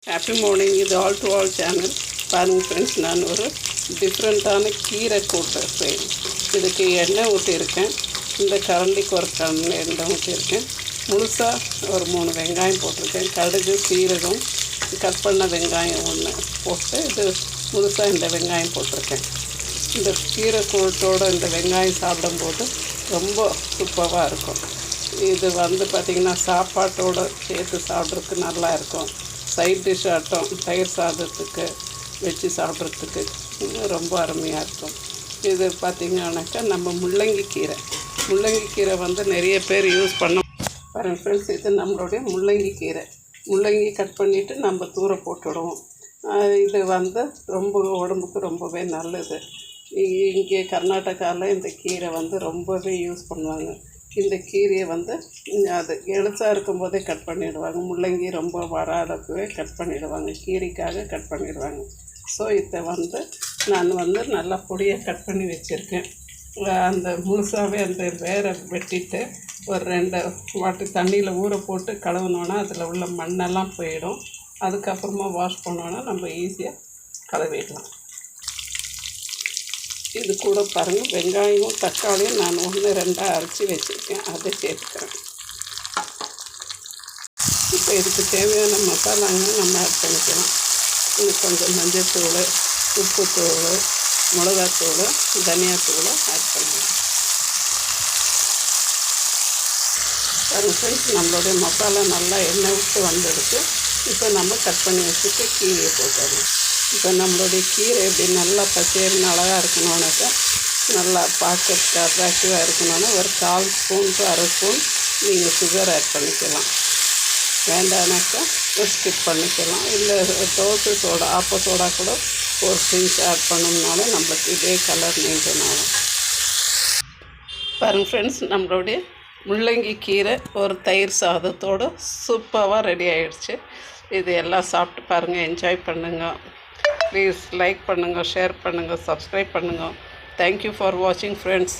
Happy morning. இது all to all channel. பாருங்கள் friends, நான் ஒரு டிஃப்ரெண்ட்டான கீரை கூட்டு செய்யணும். இதுக்கு எண்ணெய் ஊற்றியிருக்கேன். இந்த கரண்டிக்கு ஒரு கரண்டி எண்ணெய் ஊற்றியிருக்கேன். முழுசாக ஒரு 3 வெங்காயம் போட்டிருக்கேன். கடுகு, சீரகம், கட் பண்ண வெங்காயம் ஒன்று போட்டு இது முழுசாக இந்த வெங்காயம் போட்டிருக்கேன். இந்த கீரை கூட்டோடு இந்த வெங்காயம் சாப்பிடும்போது ரொம்ப சூப்பராக இருக்கும். இது பார்த்திங்கன்னா சாப்பாட்டோடு சேர்த்து சாப்பிட்றதுக்கு நல்லா இருக்கும். சைட் டிஷ் ஆட்டம் தயிர் சாதத்துக்கு வச்சு சாப்பிட்றதுக்கு ரொம்ப அருமையாக இருக்கும். இது பார்த்திங்கன்னாக்கா நம்ம முள்ளங்கி கீரை நிறைய பேர் யூஸ் பண்ண பாருங்கள் ஃப்ரெண்ட்ஸ். இது நம்மளுடைய முள்ளங்கி கட் பண்ணிவிட்டு நம்ம தூர போட்டுவிடுவோம். இது ரொம்ப உடம்புக்கு ரொம்பவே நல்லது. இங்கே கர்நாடகாவில் இந்த கீரை ரொம்பவே யூஸ் பண்ணுவாங்க. இந்த கீரையை அது எழுத்தாக இருக்கும்போதே கட் பண்ணிவிடுவாங்க. முள்ளங்கி ரொம்ப வராதப்பவே கட் பண்ணிவிடுவாங்க. கீரைக்காக கட் பண்ணிவிடுவாங்க. ஸோ இதை நான் நல்லா பொடியை கட் பண்ணி வச்சுருக்கேன். அந்த முழுசாகவே அந்த வேரை வெட்டிட்டு ஒரு 2 வாட்டி தண்ணியில் ஊற போட்டு கழுவுனோன்னா அதில் உள்ள மண்ணெல்லாம் போயிடும். அதுக்கப்புறமா வாஷ் பண்ணோன்னா நம்ம ஈஸியாக கழுவிடலாம். இது கூட பாருங்கள், வெங்காயமும் தக்காளியும் நான் 1-2 அரைச்சி வச்சுருக்கேன். அதை சேர்த்துக்கிறேன். இப்போ இதுக்கு தேவையான மசாலாங்க நம்ம ஆட் பண்ணிக்கலாம். இது கொஞ்சம் மஞ்சள்தூள், உப்புத்தூள், மிளகாத்தூள், தனியாத்தூள் ஆட் பண்ணலாம். பாருங்கள் ஃப்ரெண்ட்ஸ், நம்மளுடைய மசாலா நல்லா எண்ணெய் விட்டு வந்துடுச்சு. இப்போ நம்ம கட் பண்ணி வச்சுட்டு கீரையை போட்டுடலாம். இப்போ நம்மளுடைய கீரை எப்படி நல்லா பச்சைன்னு அழகாக இருக்கணும்னாக்கா, நல்லா பார்க்கறதுக்கு அட்ராக்டிவாக இருக்கணும்னா ஒரு 1/4 ஸ்பூன் to 1/2 ஸ்பூன் நீங்கள் சுகர் ஆட் பண்ணிக்கலாம். வேண்டானாக்கா ஸ்கிப் பண்ணிக்கலாம். இல்லை தோசை சோடா, ஆப்ப சோடா கூட ஒரு பிஞ்ச் ஆட் பண்ணோம்னாலும் நம்மளுக்கு இதே கலர் மெயின்டைன் ஆகும். பாருங்கள் ஃப்ரெண்ட்ஸ், நம்மளுடைய முள்ளங்கி கீரை ஒரு தயிர் சாதத்தோடு சூப்பராக ரெடி ஆகிடுச்சு. இது எல்லாம் சாப்பிட்டு பாருங்கள், என்ஜாய் பண்ணுங்கள். ப்ளீஸ் லைக் பண்ணுங்கள், ஷேர் பண்ணுங்கள், சப்ஸ்கிரைப் பண்ணுங்கள். தேங்க்யூ ஃபார் வாட்சிங் ஃப்ரெண்ட்ஸ்.